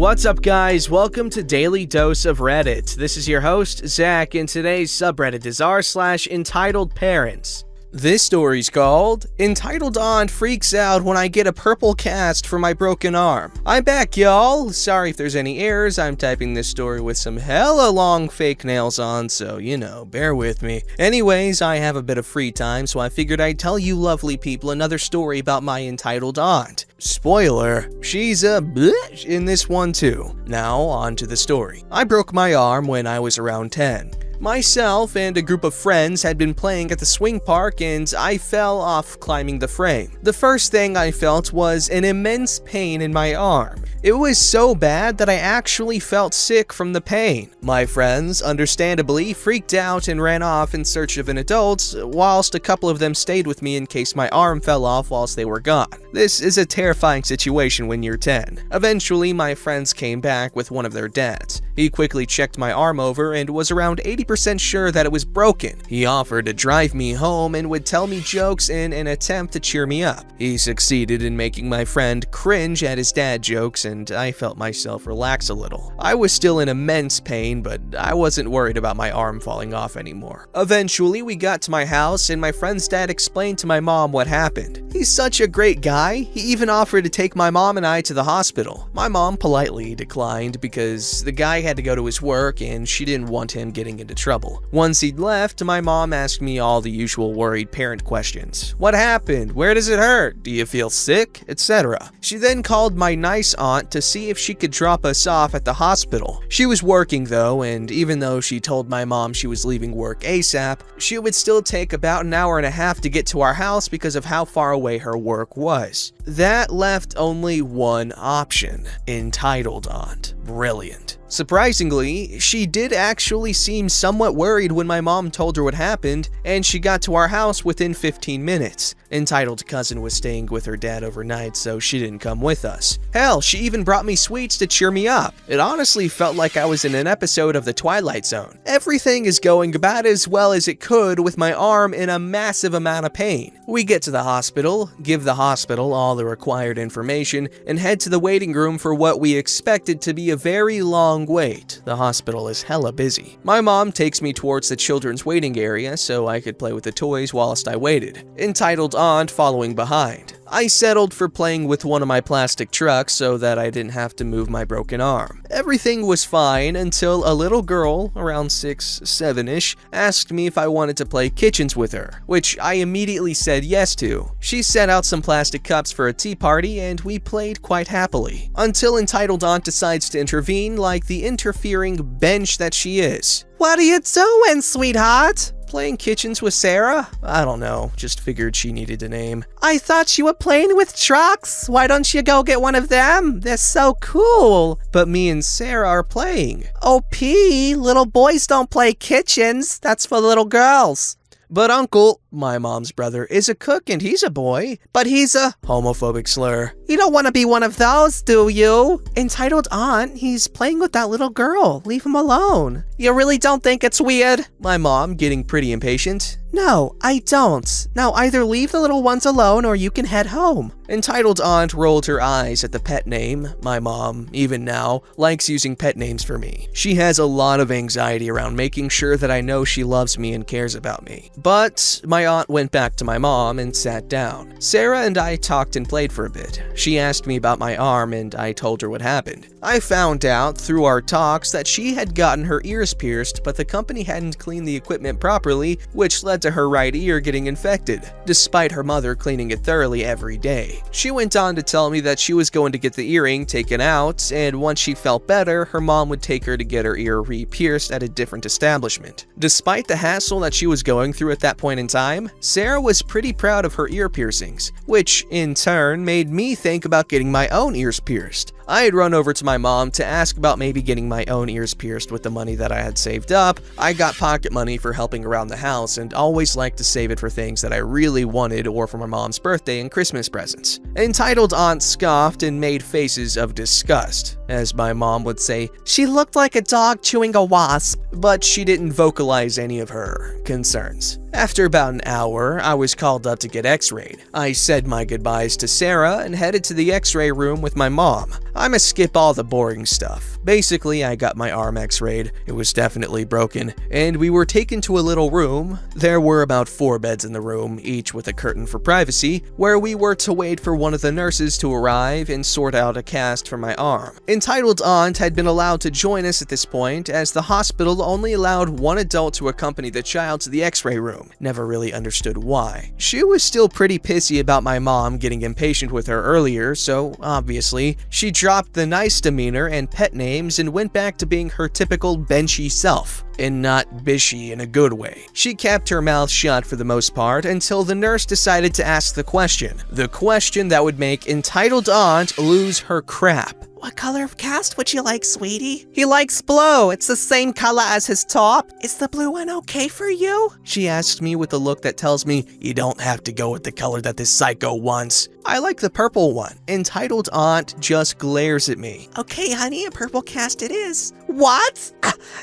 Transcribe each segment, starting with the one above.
What's up, guys? Welcome to Daily Dose of Reddit. This is your host, Zach, and today's subreddit is r/EntitledParents. This story's called, Entitled Aunt Freaks Out When I Get a Purple Cast for My Broken Arm. I'm back, y'all. Sorry if there's any errors. I'm typing this story with some hella long fake nails on, so, bear with me. Anyways, I have a bit of free time, so I figured I'd tell you lovely people another story about my entitled aunt. Spoiler, she's a bitch in this one too. Now, on to the story. I broke my arm when I was around 10. Myself and a group of friends had been playing at the swing park and I fell off climbing the frame. The first thing I felt was an immense pain in my arm. It was so bad that I actually felt sick from the pain. My friends, understandably, freaked out and ran off in search of an adult, whilst a couple of them stayed with me in case my arm fell off whilst they were gone. This is a terrifying situation when you're 10. Eventually, my friends came back with one of their dads. He quickly checked my arm over and was around 80% sure that it was broken. He offered to drive me home and would tell me jokes in an attempt to cheer me up. He succeeded in making my friend cringe at his dad jokes, and I felt myself relax a little. I was still in immense pain, but I wasn't worried about my arm falling off anymore. Eventually, we got to my house and my friend's dad explained to my mom what happened. He's such a great guy, he even offered to take my mom and I to the hospital. My mom politely declined because the guy had to go to his work and she didn't want him getting into trouble. Once he'd left, my mom asked me all the usual worried parent questions. What happened? Where does it hurt? Do you feel sick? Etc. She then called my nice aunt to see if she could drop us off at the hospital. She was working though, and even though she told my mom she was leaving work ASAP, she would still take about an hour and a half to get to our house because of how far away her work was. That left only one option: entitled aunt. Brilliant. Surprisingly, she did actually seem somewhat worried when my mom told her what happened, and she got to our house within 15 minutes. Entitled cousin was staying with her dad overnight, so she didn't come with us. Hell, she even brought me sweets to cheer me up. It honestly felt like I was in an episode of The Twilight Zone. Everything is going about as well as it could with my arm in a massive amount of pain. We get to the hospital, give the hospital all the required information, and head to the waiting room for what we expected to be a very long wait. The hospital is hella busy. My mom takes me towards the children's waiting area so I could play with the toys whilst I waited. Entitled aunt following behind. I settled for playing with one of my plastic trucks so that I didn't have to move my broken arm. Everything was fine until a little girl, around 6, 7-ish, asked me if I wanted to play kitchens with her, which I immediately said yes to. She set out some plastic cups for a tea party and we played quite happily. Until entitled aunt decides to intervene like the interfering bench that she is. What are you doing, sweetheart? Playing kitchens with Sarah? I don't know, just figured she needed a name. I thought you were playing with trucks. Why don't you go get one of them? They're so cool. But me and Sarah are playing. OP, little boys don't play kitchens. That's for little girls. But Uncle, my mom's brother, is a cook and he's a boy, but he's a homophobic slur. You don't want to be one of those, do you? Entitled aunt, he's playing with that little girl. Leave him alone. You really don't think it's weird? My mom, getting pretty impatient. No, I don't. Now either leave the little ones alone or you can head home. Entitled aunt rolled her eyes at the pet name. My mom, even now, likes using pet names for me. She has a lot of anxiety around making sure that I know she loves me and cares about me. But my aunt went back to my mom and sat down. Sarah and I talked and played for a bit. She asked me about my arm and I told her what happened. I found out through our talks that she had gotten her ears pierced, but the company hadn't cleaned the equipment properly, which led to her right ear getting infected, despite her mother cleaning it thoroughly every day. She went on to tell me that she was going to get the earring taken out, and once she felt better, her mom would take her to get her ear re-pierced at a different establishment. Despite the hassle that she was going through at that point in time, Sarah was pretty proud of her ear piercings, which in turn made me think about getting my own ears pierced. I had run over to my mom to ask about maybe getting my own ears pierced with the money that I had saved up. I got pocket money for helping around the house and always liked to save it for things that I really wanted or for my mom's birthday and Christmas presents. Entitled aunt scoffed and made faces of disgust. As my mom would say, she looked like a dog chewing a wasp, but she didn't vocalize any of her concerns. After about an hour, I was called up to get x-rayed. I said my goodbyes to Sarah and headed to the x-ray room with my mom. I'ma skip all the boring stuff. Basically, I got my arm x-rayed. It was definitely broken, and we were taken to a little room. There were about 4 beds in the room, each with a curtain for privacy, where we were to wait for one of the nurses to arrive and sort out a cast for my arm. Entitled Aunt had been allowed to join us at this point, as the hospital only allowed one adult to accompany the child to the x-ray room. Never really understood why. She was still pretty pissy about my mom getting impatient with her earlier, so obviously, she dropped the nice demeanor and pet names and went back to being her typical benchy self. And not bishy in a good way. She kept her mouth shut for the most part until the nurse decided to ask the question. The question that would make Entitled Aunt lose her crap. What color of cast would you like, sweetie? He likes blue. It's the same color as his top. Is the blue one okay for you? She asked me with a look that tells me, you don't have to go with the color that this psycho wants. I like the purple one. Entitled Aunt just glares at me. Okay, honey, a purple cast it is. What?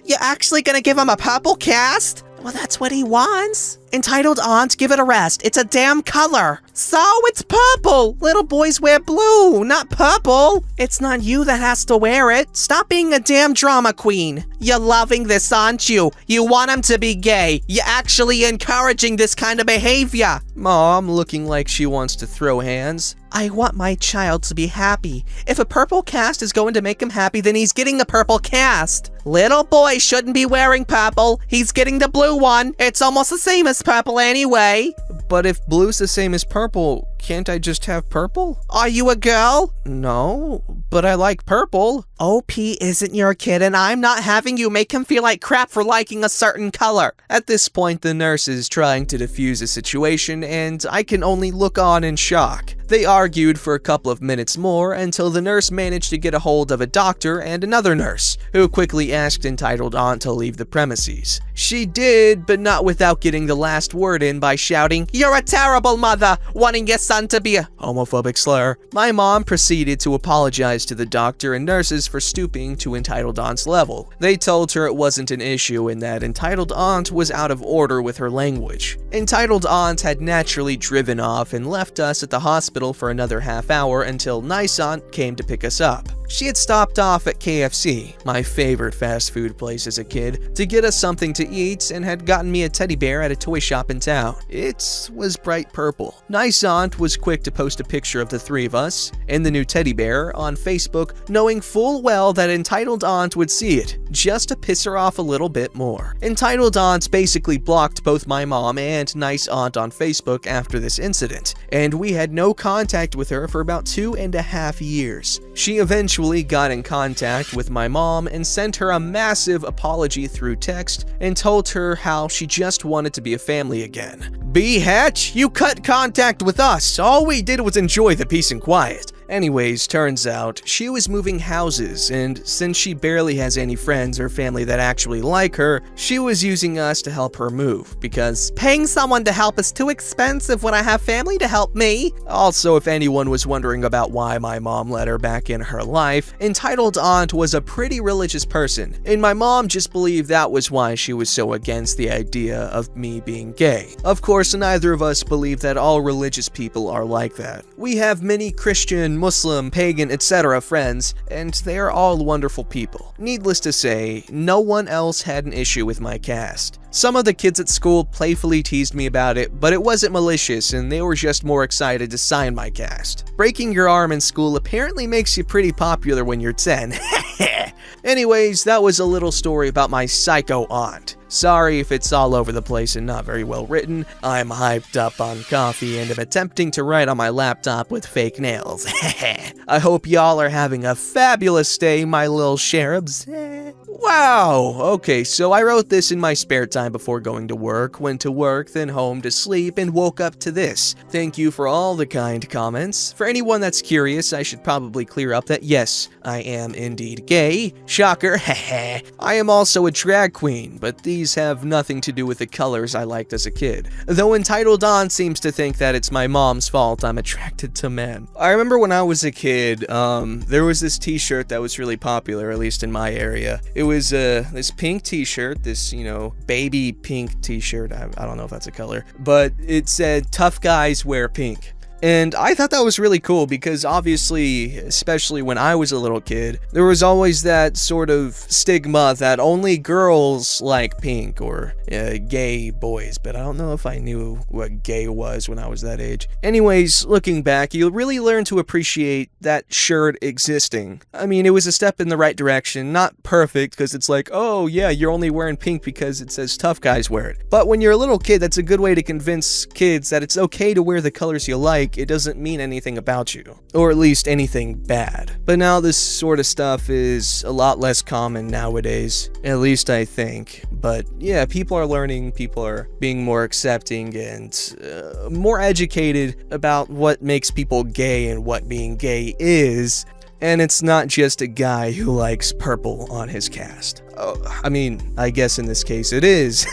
You're actually gonna give him a purple cast? Well, that's what he wants. Entitled Aunt, give it a rest. It's a damn color. So it's purple. Little boys wear blue, not purple. It's not you that has to wear it. Stop being a damn drama queen. You're loving this, aren't you? You want him to be gay. You're actually encouraging this kind of behavior. Mom, looking like she wants to throw hands. I want my child to be happy. If a purple cast is going to make him happy, then he's getting the purple cast. Little boy shouldn't be wearing purple. He's getting the blue one. It's almost the same as purple anyway. But if blue's the same as purple, can't I just have purple? Are you a girl? No, but I like purple. OP isn't your kid, and I'm not having you make him feel like crap for liking a certain color. At this point, the nurse is trying to defuse the situation, and I can only look on in shock. They argued for a couple of minutes more until the nurse managed to get a hold of a doctor and another nurse, who quickly asked Entitled Aunt to leave the premises. She did, but not without getting the last word in by shouting, "You're a terrible mother, wanting your son to be a homophobic slur." My mom proceeded to apologize to the doctor and nurses for stooping to Entitled Aunt's level. They told her it wasn't an issue and that Entitled Aunt was out of order with her language. Entitled Aunt had naturally driven off and left us at the hospital for another half hour until Nice Aunt came to pick us up. She had stopped off at KFC, my favorite fast food place as a kid, to get us something to eat and had gotten me a teddy bear at a toy shop in town. It was bright purple. Nice Aunt was quick to post a picture of the 3 of us and the new teddy bear on Facebook, knowing full well that Entitled Aunt would see it, just to piss her off a little bit more. Entitled Aunt basically blocked both my mom and Nice Aunt on Facebook after this incident, and we had no contact with her for about 2.5 years. She eventually got in contact with my mom and sent her a massive apology through text and told her how she just wanted to be a family again. B-Hatch, you cut contact with us. All we did was enjoy the peace and quiet. Anyways, turns out she was moving houses, and since she barely has any friends or family that actually like her, she was using us to help her move, because paying someone to help is too expensive when I have family to help me. Also, if anyone was wondering about why my mom let her back in her life, Entitled Aunt was a pretty religious person, and my mom just believed that was why she was so against the idea of me being gay. Of course, neither of us believe that all religious people are like that. We have many Christian, Muslim, pagan, etc. friends, and they are all wonderful people. Needless to say, no one else had an issue with my cast. Some of the kids at school playfully teased me about it, but it wasn't malicious and they were just more excited to sign my cast. Breaking your arm in school apparently makes you pretty popular when you're 10. Anyways, that was a little story about my psycho aunt. Sorry if it's all over the place and not very well written. I'm hyped up on coffee and am attempting to write on my laptop with fake nails. I hope y'all are having a fabulous day, my little cherubs. Wow, okay, so I wrote this in my spare time before going to work, went to work, then home to sleep, and woke up to this. Thank you for all the kind comments. For anyone that's curious, I should probably clear up that yes, I am indeed gay. Shocker, heh. I am also a drag queen, but these have nothing to do with the colors I liked as a kid. Though Entitled Aunt seems to think that it's my mom's fault I'm attracted to men. I remember when I was a kid, there was this t-shirt that was really popular, at least in my area. It was was this pink t-shirt, this, baby pink t-shirt. I don't know if that's a color, but it said, "Tough guys wear pink." And I thought that was really cool because obviously, especially when I was a little kid, there was always that sort of stigma that only girls like pink or gay boys, but I don't know if I knew what gay was when I was that age. Anyways, looking back, you really learn to appreciate that shirt existing. I mean, it was a step in the right direction, not perfect because it's like, oh yeah, you're only wearing pink because it says tough guys wear it. But when you're a little kid, that's a good way to convince kids that it's okay to wear the colors you like. It doesn't mean anything about you, or at least anything bad. But now this sort of stuff is a lot less common nowadays, at least I think. But yeah, people are learning, people are being more accepting and more educated about what makes people gay and what being gay is. And it's not just a guy who likes purple on his cast. Oh, I mean, I guess in this case it is,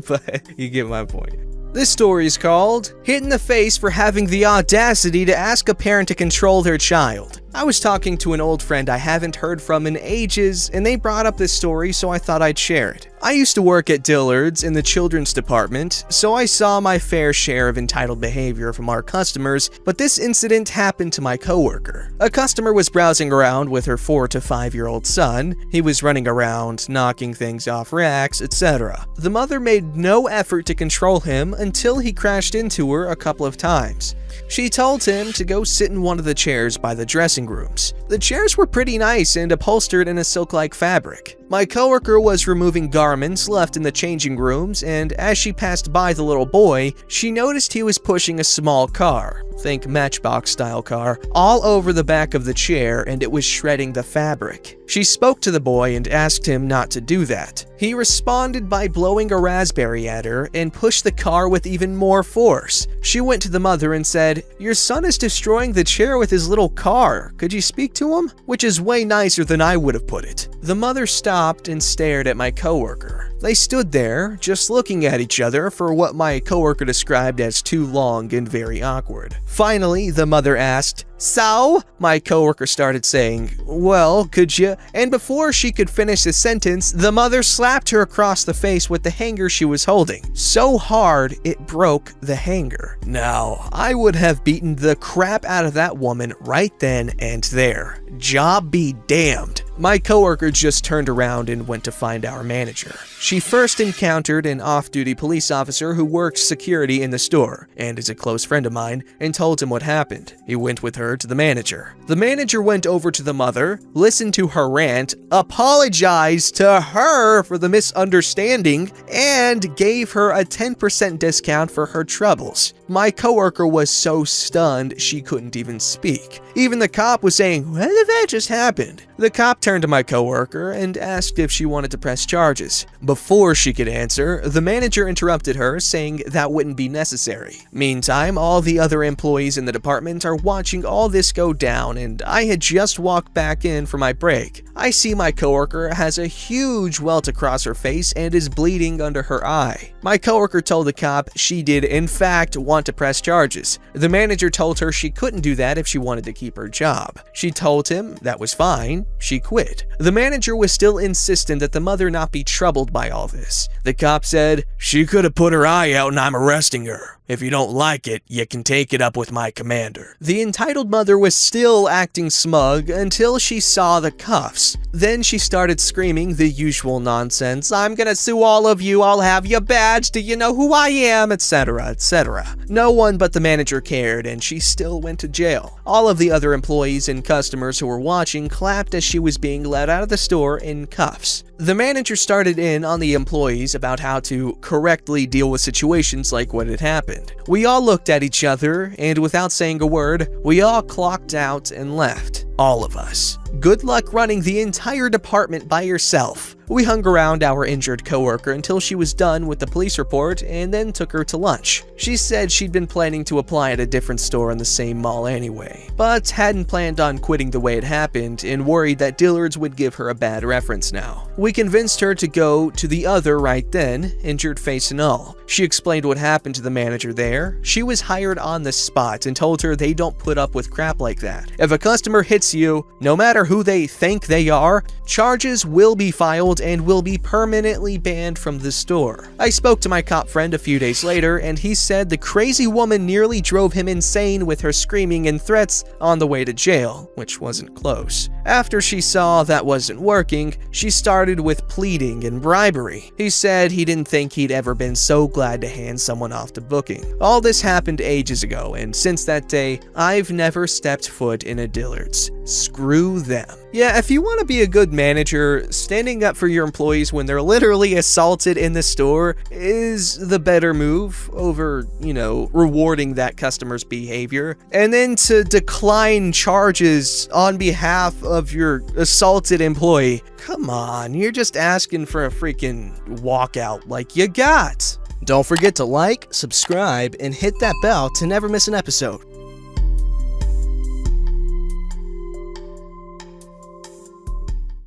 but you get my point. This story is called "Hit in the Face for Having the Audacity to Ask a Parent to Control Their Child." I was talking to an old friend I haven't heard from in ages, and they brought up this story, so I thought I'd share it. I used to work at Dillard's in the children's department, so I saw my fair share of entitled behavior from our customers, but this incident happened to my coworker. A customer was browsing around with her 4 to 5-year-old son. He was running around, knocking things off racks, etc. The mother made no effort to control him until he crashed into her a couple of times. She told him to go sit in one of the chairs by the dressing rooms. The chairs were pretty nice and upholstered in a silk-like fabric. My coworker was removing garments left in the changing rooms, and as she passed by the little boy, she noticed he was pushing a small car, think Matchbox-style car, all over the back of the chair, and it was shredding the fabric. She spoke to the boy and asked him not to do that. He responded by blowing a raspberry at her and pushed the car with even more force. She went to the mother and said, "Your son is destroying the chair with his little car. Could you speak to him?" Which is way nicer than I would have put it. The mother stopped and stared at my coworker. They stood there, just looking at each other for what my coworker described as too long and very awkward. Finally, the mother asked, "So?" My coworker started saying, "Well, could you?" And before she could finish the sentence, the mother slapped her across the face with the hanger she was holding, so hard it broke the hanger. Now, I would have beaten the crap out of that woman right then and there. Job be damned. My coworker just turned around and went to find our manager. She first encountered an off-duty police officer who works security in the store and is a close friend of mine, and told him what happened. He went with her to the manager. The manager went over to the mother, listened to her rant, apologized to her for the misunderstanding, and gave her a 10% discount for her troubles. My coworker was so stunned she couldn't even speak. Even the cop was saying, "What the that just happened?" The cop turned to my coworker and asked if she wanted to press charges. Before she could answer, the manager interrupted her, saying that wouldn't be necessary. Meantime, all the other employees in the department are watching all this go down, and I had just walked back in for my break. I see my coworker has a huge welt across her face and is bleeding under her eye. My coworker told the cop she did in fact want to press charges. The manager told her she couldn't do that if she wanted to keep her job. She told him that was fine. She quit. The manager was still insistent that the mother not be troubled by all this. The cop said, "She could have put her eye out and I'm arresting her. If you don't like it, you can take it up with my commander." The entitled mother was still acting smug until she saw the cuffs. Then she started screaming the usual nonsense, "I'm gonna sue all of you, I'll have your badge, do you know who I am?" etc, etc. No one but the manager cared, and she still went to jail. All of the other employees and customers who were watching clapped as she was being let out of the store in cuffs. The manager started in on the employees about how to correctly deal with situations like what had happened. We all looked at each other, and without saying a word, we all clocked out and left. All of us. Good luck running the entire department by yourself. We hung around our injured coworker until she was done with the police report and then took her to lunch. She said she'd been planning to apply at a different store in the same mall anyway, but hadn't planned on quitting the way it happened and worried that Dillard's would give her a bad reference now. We convinced her to go to the other right then, injured face and all. She explained what happened to the manager there. She was hired on the spot and told her they don't put up with crap like that. If a customer hits you, no matter matter who they think they are, charges will be filed and will be permanently banned from the store. I spoke to my cop friend a few days later, and he said the crazy woman nearly drove him insane with her screaming and threats on the way to jail, which wasn't close. After she saw that wasn't working, she started with pleading and bribery. He said he didn't think he'd ever been so glad to hand someone off to booking. All this happened ages ago, and since that day, I've never stepped foot in a Dillard's. Screw them. Yeah, if you want to be a good manager, standing up for your employees when they're literally assaulted in the store is the better move over, rewarding that customer's behavior. And then to decline charges on behalf of your assaulted employee, come on, you're just asking for a freaking walkout like you got. Don't forget to like, subscribe, and hit that bell to never miss an episode.